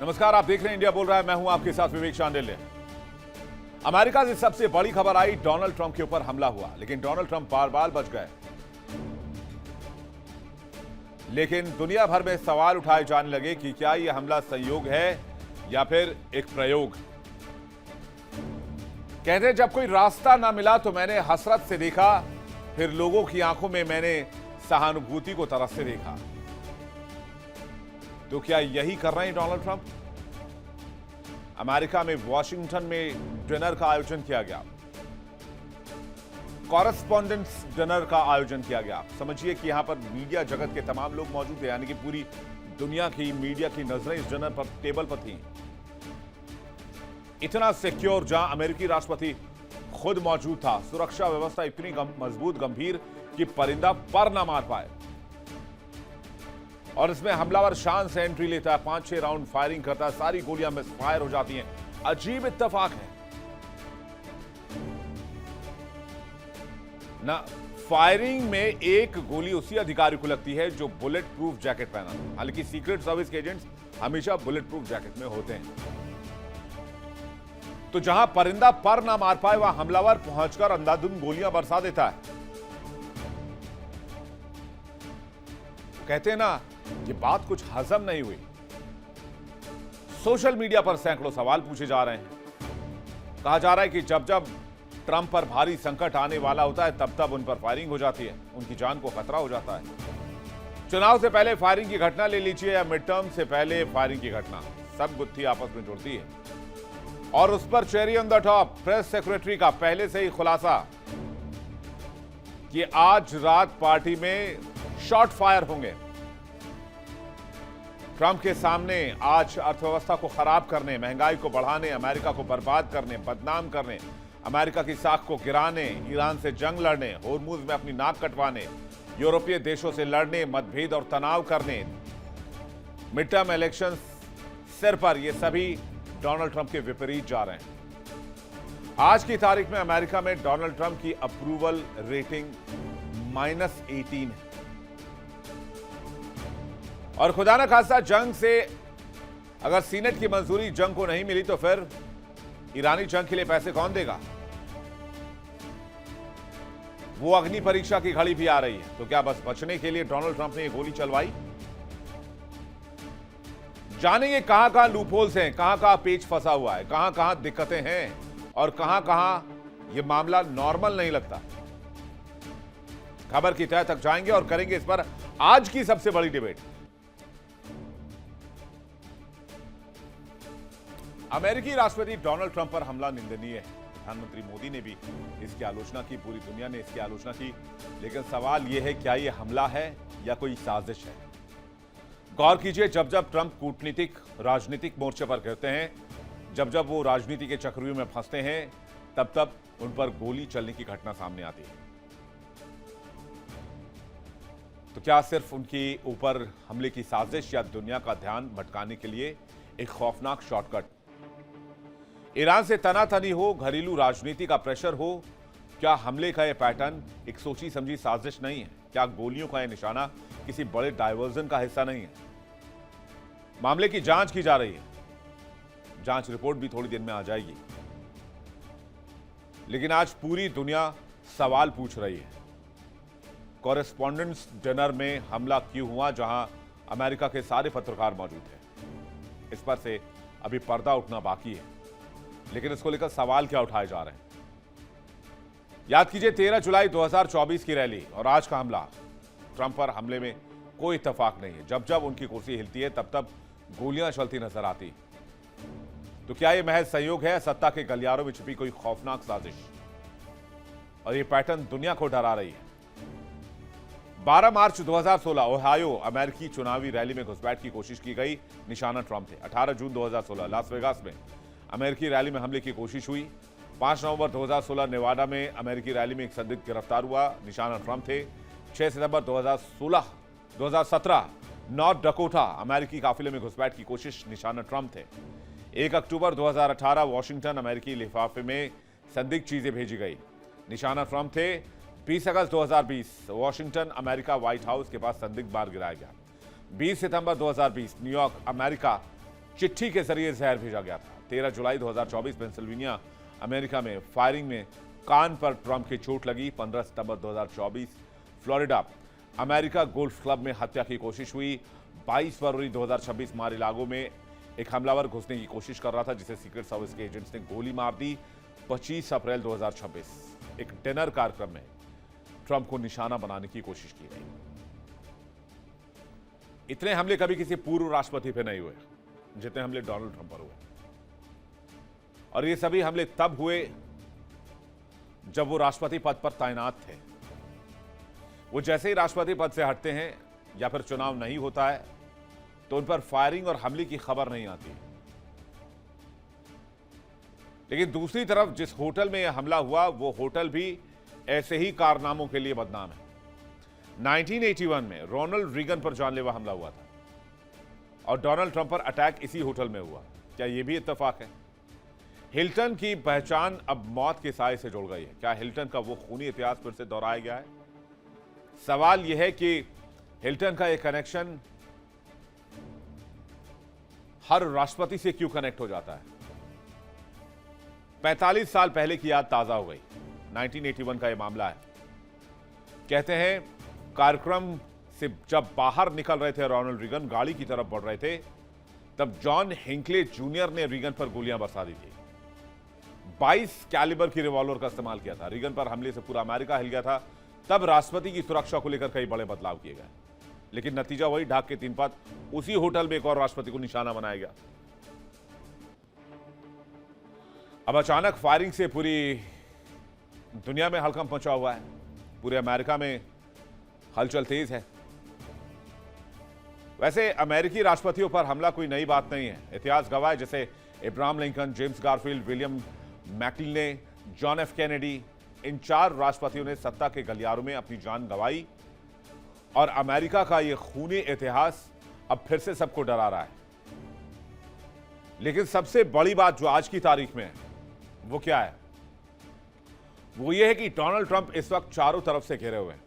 नमस्कार, आप देख रहे हैं इंडिया बोल रहा है। मैं हूं आपके साथ विवेक शांडिल्य। अमेरिका से सबसे बड़ी खबर आई, डोनाल्ड ट्रंप के ऊपर हमला हुआ, लेकिन डोनाल्ड ट्रंप बार बार बच गए। लेकिन दुनिया भर में सवाल उठाए जाने लगे कि क्या यह हमला संयोग है या फिर एक प्रयोग। कहते हैं जब कोई रास्ता ना मिला तो मैंने हसरत से देखा, फिर लोगों की आंखों में मैंने सहानुभूति को तरस से देखा। तो क्या यही कर रहे हैं डोनाल्ड ट्रंप? अमेरिका में वॉशिंगटन में डिनर का आयोजन किया गया, कॉरेस्पॉन्डेंट्स डिनर का आयोजन किया गया। समझिए कि यहां पर मीडिया जगत के तमाम लोग मौजूद थे, यानी कि पूरी दुनिया की मीडिया की नजरें इस डिनर पर टेबल पर थी। इतना सिक्योर, जहां अमेरिकी राष्ट्रपति खुद मौजूद था, सुरक्षा व्यवस्था इतनी मजबूत गंभीर कि परिंदा पर ना मार पाए। और इसमें हमलावर शान से एंट्री लेता है, 5-6 राउंड फायरिंग करता है, सारी गोलियां मिस फायर हो जाती हैं। अजीब इत्तेफाक है ना। फायरिंग में एक गोली उसी अधिकारी को लगती है जो बुलेट प्रूफ जैकेट पहना था। हालांकि सीक्रेट सर्विस के एजेंट्स हमेशा बुलेट प्रूफ जैकेट में होते हैं। तो जहां परिंदा पर ना मार पाए, वहां हमलावर पहुंचकर अंधाधुंध गोलियां बरसा देता है। कहते हैं ना, ये बात कुछ हजम नहीं हुई। सोशल मीडिया पर सैकड़ों सवाल पूछे जा रहे हैं। कहा जा रहा है कि जब जब ट्रंप पर भारी संकट आने वाला होता है, तब तब उन पर फायरिंग हो जाती है, उनकी जान को खतरा हो जाता है। चुनाव से पहले फायरिंग की घटना ले लीजिए या मिड टर्म से पहले फायरिंग की घटना, सब गुत्थी आपस में जुड़ती है। और उस पर cherry on the top, press secretary का पहले से ही खुलासा कि आज रात पार्टी में शॉट फायर होंगे। ट्रंप के सामने आज अर्थव्यवस्था को खराब करने, महंगाई को बढ़ाने, अमेरिका को बर्बाद करने, बदनाम करने, अमेरिका की साख को गिराने, ईरान से जंग लड़ने, होर्मुज में अपनी नाक कटवाने, यूरोपीय देशों से लड़ने, मतभेद और तनाव करने, मिड टर्म इलेक्शन सिर पर, ये सभी डोनाल्ड ट्रंप के विपरीत जा रहे हैं। आज की तारीख में अमेरिका में डोनाल्ड ट्रंप की अप्रूवल रेटिंग -18 है। और खुदा न खास्ता जंग से अगर सीनेट की मंजूरी जंग को नहीं मिली तो फिर ईरानी जंग के लिए पैसे कौन देगा? वो अग्नि परीक्षा की घड़ी भी आ रही है। तो क्या बस बचने के लिए डोनाल्ड ट्रंप ने ये गोली चलवाई? जानेंगे कहां कहां लूपहोल्स हैं, कहां कहां पेच फंसा हुआ है, कहां कहां दिक्कतें हैं और कहां कहां यह मामला नॉर्मल नहीं लगता। खबर की तह तक जाएंगे और करेंगे इस पर आज की सबसे बड़ी डिबेट। अमेरिकी राष्ट्रपति डोनाल्ड ट्रंप पर हमला निंदनीय है। प्रधानमंत्री मोदी ने भी इसकी आलोचना की, पूरी दुनिया ने इसकी आलोचना की। लेकिन सवाल यह है, क्या यह हमला है या कोई साजिश है? गौर कीजिए, जब जब ट्रंप कूटनीतिक राजनीतिक मोर्चे पर गिरते हैं, जब जब वो राजनीति के चक्रव्यूह में फंसते हैं, तब तब उन पर गोली चलने की घटना सामने आती है। तो क्या सिर्फ उनके ऊपर हमले की साजिश या दुनिया का ध्यान भटकाने के लिए एक खौफनाक शॉर्टकट? ईरान से तनातनी हो, घरेलू राजनीति का प्रेशर हो, क्या हमले का यह पैटर्न एक सोची समझी साजिश नहीं है? क्या गोलियों का यह निशाना किसी बड़े डायवर्जन का हिस्सा नहीं है? मामले की जांच की जा रही है, जांच रिपोर्ट भी थोड़ी देर में आ जाएगी। लेकिन आज पूरी दुनिया सवाल पूछ रही है, कॉरेस्पॉन्डेंट्स डिनर में हमला क्यों हुआ जहां अमेरिका के सारे पत्रकार मौजूद हैं? इस पर से अभी पर्दा उठना बाकी है, लेकिन इसको लेकर सवाल क्या उठाए जा रहे हैं? याद कीजिए 13 जुलाई 2024 की रैली और आज का हमला। ट्रंप पर हमले में कोई इत्तेफाक नहीं है। जब जब उनकी कुर्सी हिलती है, तब तब गोलियां चलती नजर आती। तो क्या यह महज संयोग है, सत्ता के गलियारों में छिपी कोई खौफनाक साजिश? और यह पैटर्न दुनिया को डरा रही है। 12 मार्च 2016 ओहायो अमेरिकी चुनावी रैली में घुसपैठ की कोशिश की गई, निशाना ट्रंप थे। 18 जून 2016 लास वेगास में अमेरिकी रैली में हमले की कोशिश हुई। 5 नवंबर 2016 नेवाडा में अमेरिकी रैली में एक संदिग्ध गिरफ्तार हुआ, निशाना ट्रंप थे। 6 सितंबर 2017 नॉर्थ डकोटा अमेरिकी काफिले में घुसपैठ की कोशिश, निशाना ट्रंप थे। 1 अक्टूबर 2018 वॉशिंगटन अमेरिकी लिफाफे में संदिग्ध चीजें भेजी गई, निशाना ट्रंप थे। 20 अगस्त 2020 वॉशिंगटन अमेरिका व्हाइट हाउस के पास संदिग्ध बार गिराया गया। 20 सितंबर 2020 न्यूयॉर्क अमेरिका चिट्ठी के जरिए जहर भेजा गया था। 13 जुलाई 2024 पेंसिल्वेनिया अमेरिका में फायरिंग में कान पर ट्रंप की चोट लगी। 15 सितंबर 2024 फ्लोरिडा अमेरिका गोल्फ क्लब में हत्या की कोशिश हुई। 22 फरवरी 2026 मार-ए-लागो में एक हमलावर घुसने की कोशिश कर रहा था, जिसे सीक्रेट सर्विस के एजेंट्स ने गोली मार दी। 25 अप्रैल 2026 एक डिनर कार्यक्रम में ट्रंप को निशाना बनाने की कोशिश की गई। इतने हमले कभी किसी पूर्व राष्ट्रपति पे नहीं हुए जितने हमले डोनाल्ड ट्रंप पर हुए। और ये सभी हमले तब हुए जब वो राष्ट्रपति पद पर तैनात थे। वो जैसे ही राष्ट्रपति पद से हटते हैं या फिर चुनाव नहीं होता है तो उन पर फायरिंग और हमले की खबर नहीं आती। लेकिन दूसरी तरफ जिस होटल में यह हमला हुआ वो होटल भी ऐसे ही कारनामों के लिए बदनाम है। 1981 में रोनाल्ड रीगन पर जानलेवा हमला हुआ था और डोनाल्ड ट्रंप पर अटैक इसी होटल में हुआ। क्या यह भी इत्तेफाक है? हिल्टन की पहचान अब मौत के साए से जुड़ गई है। क्या हिल्टन का वो खूनी इतिहास फिर से दोहराया गया है? सवाल यह है कि हिल्टन का यह कनेक्शन हर राष्ट्रपति से क्यों कनेक्ट हो जाता है? 45 साल पहले की याद ताजा हो गई। 1981 का यह मामला है। कहते हैं कार्यक्रम से जब बाहर निकल रहे थे रोनाल्ड रीगन, गाड़ी की तरफ बढ़ रहे थे, तब जॉन हिंकले जूनियर ने रीगन पर गोलियां बरसा दी थी। 22 कैलिबर की रिवॉल्वर का इस्तेमाल किया था। रीगन पर हमले से पूरा अमेरिका हिल गया था। तब राष्ट्रपति की सुरक्षा को लेकर कई बड़े बदलाव किए गए, लेकिन नतीजा वही, ढाक के 3 पात। उसी होटल में एक और राष्ट्रपति को निशाना बनाया गया। अब अचानक फायरिंग से पूरी दुनिया में हड़कंप मचा हुआ है। पूरे अमेरिका में हलचल तेज है। वैसे अमेरिकी राष्ट्रपतियों पर हमला कोई नई बात नहीं है। इतिहास गवाह है, जैसे Abraham Lincoln, James Garfield, William McKinley, John F Kennedy, इन 4 राष्ट्रपतियों ने सत्ता के गलियारों में अपनी जान गंवाई। और अमेरिका का यह खूनी इतिहास अब फिर से सबको डरा रहा है। लेकिन सबसे बड़ी बात जो आज की तारीख में है वो क्या है? वो ये है कि डोनाल्ड ट्रंप इस वक्त चारों तरफ से घिरे हुए हैं।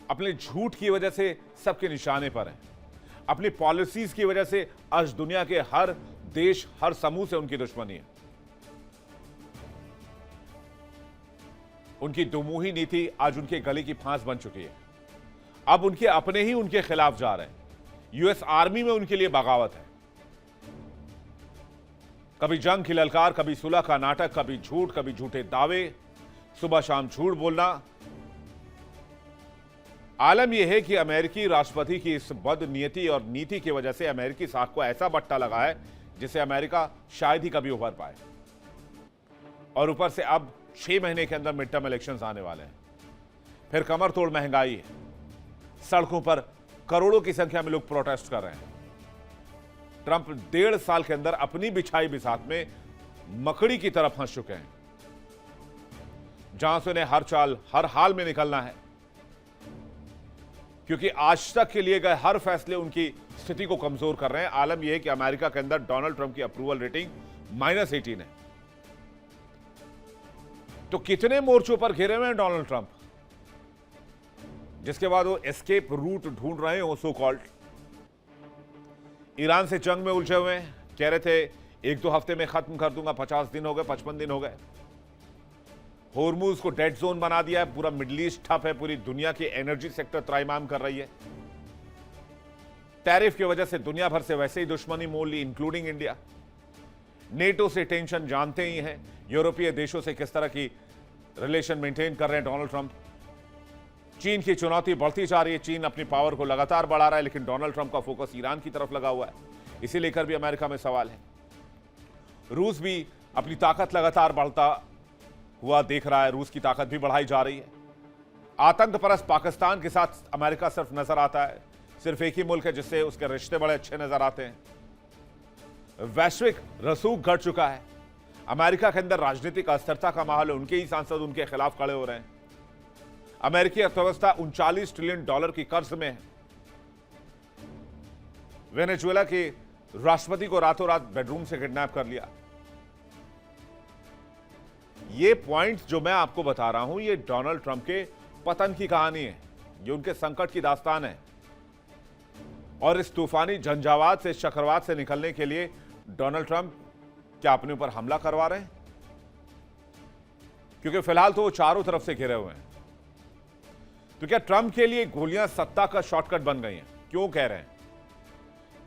अपने झूठ की वजह से सबके निशाने पर हैं। अपनी पॉलिसीज की वजह से आज दुनिया के हर देश, हर समूह से उनकी दुश्मनी है। उनकी दुमुही नीति आज उनके गले की फांस बन चुकी है। अब उनके अपने ही उनके खिलाफ जा रहे हैं। यूएस आर्मी में उनके लिए बगावत है। कभी जंग की ललकार, कभी सुलह का नाटक, कभी झूठ, कभी झूठे दावे, सुबह शाम झूठ बोलना। आलम यह है कि अमेरिकी राष्ट्रपति की इस बदनीयति और नीति की वजह से अमेरिकी साख को ऐसा बट्टा लगा है जिसे अमेरिका शायद ही कभी उभर पाए। और ऊपर से अब 6 महीने के अंदर मिड टर्म इलेक्शंस आने वाले हैं। फिर कमर तोड़ महंगाई है। सड़कों पर करोड़ों की संख्या में लोग प्रोटेस्ट कर रहे हैं। ट्रंप 1.5 साल के अंदर अपनी बिछाई बिसात में मकड़ी की तरफ फंस चुके हैं, जहां से उन्हें हर चाल, हर हाल में निकलना है, क्योंकि आज तक के लिए गए हर फैसले उनकी स्थिति को कमजोर कर रहे हैं। आलम यह है कि अमेरिका के अंदर डोनाल्ड ट्रंप की अप्रूवल रेटिंग -18 है। तो कितने मोर्चों पर घिरे हुए हैं डोनाल्ड ट्रंप, जिसके बाद वो एस्केप रूट ढूंढ रहे हो सो कॉल्ड। ईरान से जंग में उलझे हुए हैं। कह रहे थे 1-2 हफ्ते में खत्म कर दूंगा, 50 दिन हो गए, 55 दिन हो गए। होर्मुज को डेड जोन बना दिया है। पूरा मिडिल ईस्ट ठप है। पूरी दुनिया की एनर्जी सेक्टर त्राहिमाम कर रही है। टैरिफ की वजह से दुनिया भर से वैसे ही दुश्मनी मोल ली, इंक्लूडिंग इंडिया। नेटो से टेंशन जानते ही हैं। यूरोपीय देशों से किस तरह की रिलेशन मेंटेन कर रहे हैं डोनाल्ड ट्रंप। चीन की चुनौती बढ़ती जा रही है। चीन अपनी पावर को लगातार बढ़ा रहा है, लेकिन डोनाल्ड ट्रंप का फोकस ईरान की तरफ लगा हुआ है। इसे लेकर भी अमेरिका में सवाल है। रूस भी अपनी ताकत लगातार बढ़ता हुआ देख रहा है। रूस की ताकत भी बढ़ाई जा रही है। आतंकपरस्त पाकिस्तान के साथ अमेरिका सिर्फ नजर आता है। सिर्फ एक ही मुल्क है जिससे उसके रिश्ते बड़े अच्छे नजर आते हैं। वैश्विक रसूख घट चुका है। अमेरिका के अंदर राजनीतिक अस्थिरता का माहौल है। उनके ही सांसद उनके खिलाफ खड़े हो रहे हैं। अमेरिकी अर्थव्यवस्था $39 ट्रिलियन की कर्ज में है। वेनेजुएला के राष्ट्रपति को रातों रात बेडरूम से किडनैप कर लिया। ये पॉइंट जो मैं आपको बता रहा हूं, ये डोनाल्ड ट्रंप के पतन की कहानी है। ये उनके संकट की दास्तान है। और इस तूफानी झंझावात से, इस चक्रवात से निकलने के लिए डोनाल्ड ट्रंप क्या अपने ऊपर हमला करवा रहे हैं? क्योंकि फिलहाल तो वो चारों तरफ से घिरे हुए हैं। तो क्या ट्रंप के लिए गोलियां सत्ता का शॉर्टकट बन गई हैं? क्यों कह रहे हैं?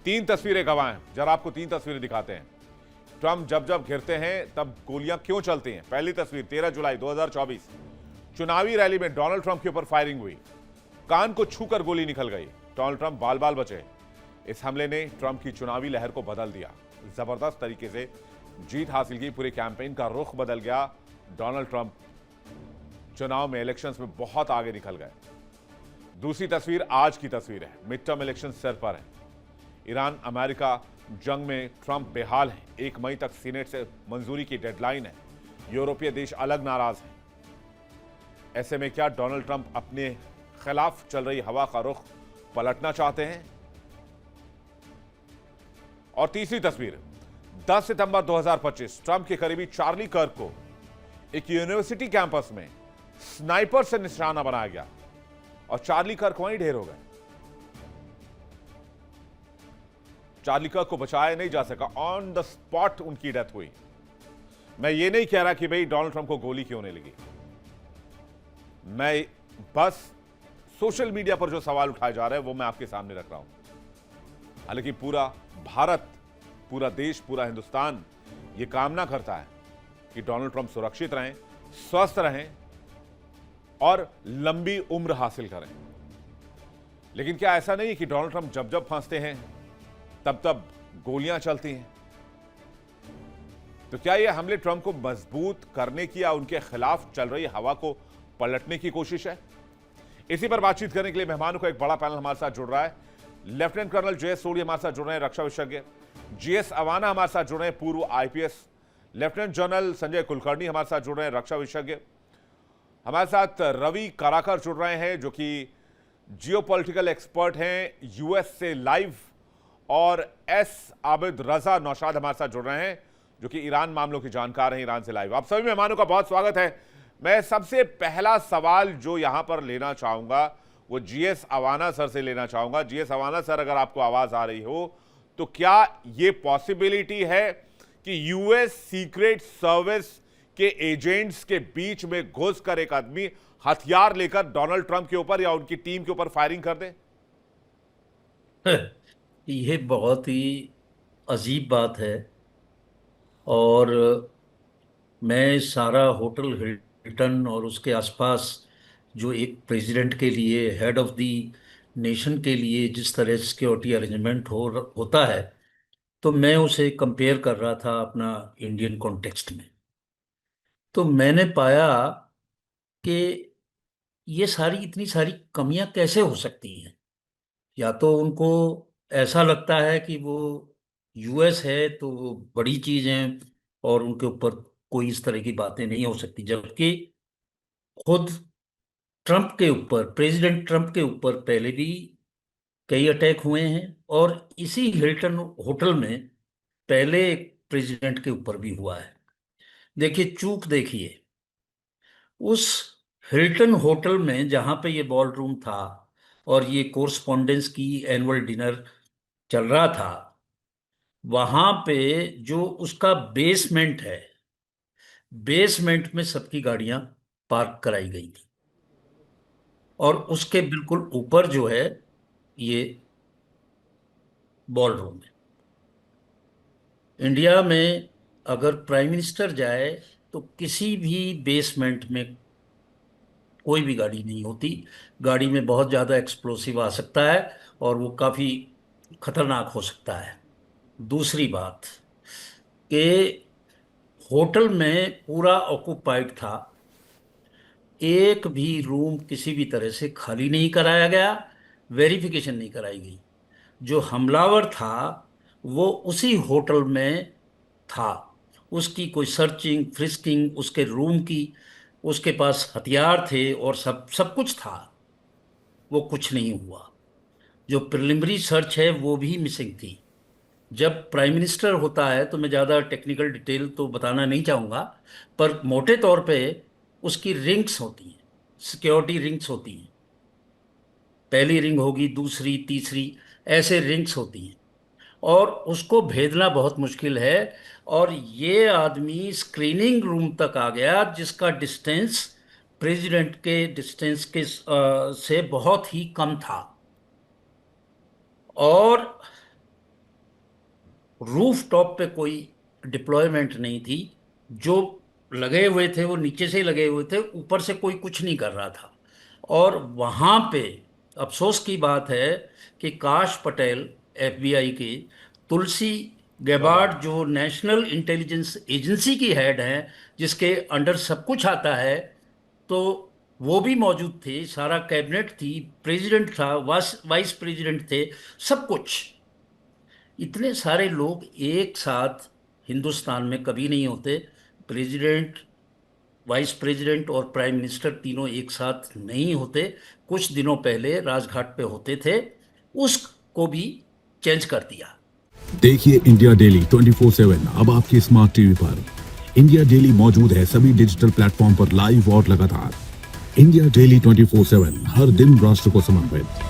3 तस्वीरें गवाह हैं, जरा आपको 3 तस्वीरें दिखाते हैं। ट्रंप जब जब घिरते हैं तब गोलियां क्यों चलती हैं। पहली तस्वीर 13 जुलाई 2024, चुनावी रैली में डोनाल्ड ट्रंप के ऊपर फायरिंग हुई, कान को छूकर गोली निकल गई, डोनाल्ड ट्रंप बाल बाल बचे। इस हमले ने ट्रंप की चुनावी लहर को बदल दिया, जबरदस्त तरीके से जीत हासिल की, पूरे कैंपेन का रुख बदल गया। डोनाल्ड ट्रंप चुनाव में, इलेक्शंस में बहुत आगे निकल गए। दूसरी तस्वीर आज की तस्वीर है, मिड टर्म इलेक्शन सिर पर है। ईरान अमेरिका जंग में ट्रंप बेहाल है। 1 मई तक सीनेट से मंजूरी की डेडलाइन है। यूरोपीय देश अलग नाराज हैं। ऐसे में क्या डोनाल्ड ट्रंप अपने खिलाफ चल रही हवा का रुख पलटना चाहते हैं? और तीसरी तस्वीर 10 सितंबर 2025, ट्रंप के करीबी चार्ली कर्क को एक यूनिवर्सिटी कैंपस में स्नाइपर से निशाना बनाया गया और चार्ली कर्क वहीं ढेर हो गए। चार्ली कर्क को बचाया नहीं जा सका, ऑन द स्पॉट उनकी डेथ हुई। मैं ये नहीं कह रहा कि भाई डोनाल्ड ट्रंप को गोली क्यों नहीं लगी, मैं बस सोशल मीडिया पर जो सवाल उठाए जा रहे हैं वो मैं आपके सामने रख रहा हूं। हालांकि पूरा भारत, पूरा देश, पूरा हिंदुस्तान ये कामना करता है कि डोनाल्ड ट्रंप सुरक्षित रहें, स्वस्थ रहें और लंबी उम्र हासिल करें। लेकिन क्या ऐसा नहीं है कि डोनाल्ड ट्रंप जब जब फंसते हैं तब तब गोलियां चलती हैं? तो क्या यह हमले ट्रंप को मजबूत करने की या उनके खिलाफ चल रही हवा को पलटने की कोशिश है? इसी पर बातचीत करने के लिए मेहमानों को एक बड़ा पैनल हमारे साथ जुड़ रहा है। Lieutenant colonel JS. सोढी हमारे साथ जुड़ रहे हैं, रक्षा विशेषज्ञ। जी.एस. अवाना हमारे साथ जुड़ रहे हैं, पूर्व IPS. Lieutenant general Sanjay Kulkarni हमारे साथ जुड़ रहे हैं, रक्षा विशेषज्ञ। हमारे साथ रवि कराकर जुड़ रहे हैं, जो कि जियोपॉलिटिकल एक्सपर्ट हैं, यूएस से लाइव। और एस आबिद रजा नौशाद हमारे साथ जुड़ रहे हैं, जो कि ईरान मामलों की जानकार हैं, ईरान से लाइव। आप सभी मेहमानों का बहुत स्वागत है। मैं सबसे पहला सवाल जो यहां पर लेना चाहूंगा वो जी.एस. अवाना सर से लेना चाहूंगा। जी.एस. अवाना सर, अगर आपको आवाज आ रही हो तो क्या ये पॉसिबिलिटी है कि यूएस सीक्रेट सर्विस के एजेंट्स के बीच में घुसकर एक आदमी हथियार लेकर डोनाल्ड ट्रंप के ऊपर या उनकी टीम के ऊपर फायरिंग कर दे? यह बहुत ही अजीब बात है। और मैं सारा होटल हिल्टन और उसके आसपास जो एक प्रेसिडेंट के लिए, हेड ऑफ द नेशन के लिए जिस तरह सिक्योरिटी अरेंजमेंट होता है, तो मैं उसे कंपेयर कर रहा था अपना इंडियन कॉन्टेक्स्ट में। तो मैंने पाया कि ये सारी इतनी सारी कमियां कैसे हो सकती हैं। या तो उनको ऐसा लगता है कि वो यूएस है तो वो बड़ी चीज है और उनके ऊपर कोई इस तरह की बातें नहीं हो सकती, जबकि खुद ट्रंप के ऊपर, प्रेसिडेंट ट्रंप के ऊपर पहले भी कई अटैक हुए हैं। और इसी हिल्टन होटल में पहले एक प्रेसिडेंट के ऊपर भी हुआ है। देखिए, चूक देखिए, उस हिल्टन होटल में जहां पे ये बॉल रूम था और ये कोरस्पॉन्डेंस की एनुअल डिनर चल रहा था, वहां पे जो उसका बेसमेंट है, बेसमेंट में सबकी गाड़ियां पार्क कराई गई थी। और उसके बिल्कुल ऊपर जो है ये बॉल रूम है। इंडिया में अगर प्राइम मिनिस्टर जाए तो किसी भी बेसमेंट में कोई भी गाड़ी नहीं होती। गाड़ी में बहुत ज्यादा एक्सप्लोसिव आ सकता है और वो काफी खतरनाक हो सकता है। दूसरी बात कि होटल में पूरा ऑक्युपाइड था, एक भी रूम किसी भी तरह से खाली नहीं कराया गया, वेरिफिकेशन नहीं कराई गई। जो हमलावर था वो उसी होटल में था, उसकी कोई सर्चिंग फ्रिस्किंग उसके रूम की, उसके पास हथियार थे और सब सब कुछ था। वो कुछ नहीं हुआ। जो प्रिलिमिनरी सर्च है वो भी मिसिंग थी। जब प्राइम मिनिस्टर होता है तो मैं ज़्यादा टेक्निकल डिटेल तो बताना नहीं चाहूँगा, पर मोटे तौर पे उसकी रिंग्स होती हैं, सिक्योरिटी रिंग्स होती हैं। पहली रिंग होगी, दूसरी, तीसरी, ऐसे रिंग्स होती हैं और उसको भेदना बहुत मुश्किल है। और ये आदमी स्क्रीनिंग रूम तक आ गया जिसका डिस्टेंस प्रेसिडेंट के डिस्टेंस के से बहुत ही कम था। और रूफ टॉप पे कोई डिप्लॉयमेंट नहीं थी। जो लगे हुए थे वो नीचे से ही लगे हुए थे, ऊपर से कोई कुछ नहीं कर रहा था। और वहां पे अफसोस की बात है कि काश पटेल, एफबीआई की, तुलसी गैबार्ड जो नेशनल इंटेलिजेंस एजेंसी की हेड हैं, जिसके अंडर सब कुछ आता है, तो वो भी मौजूद थे। सारा कैबिनेट थी, प्रेसिडेंट था, वाइस प्रेसिडेंट थे, सब कुछ। इतने सारे लोग एक साथ हिंदुस्तान में कभी नहीं होते। प्रेसिडेंट, वाइस प्रेसिडेंट और प्राइम मिनिस्टर तीनों एक साथ नहीं होते। कुछ दिनों पहले राजघाट पे होते थे, उसको भी चेंज कर दिया। देखिए इंडिया डेली 24/7 अब आपके स्मार्ट टीवी पर। इंडिया डेली मौजूद है सभी डिजिटल प्लेटफॉर्म पर लाइव और लगातार। इंडिया डेली 24/7 हर दिन राष्ट्र को समर्पित।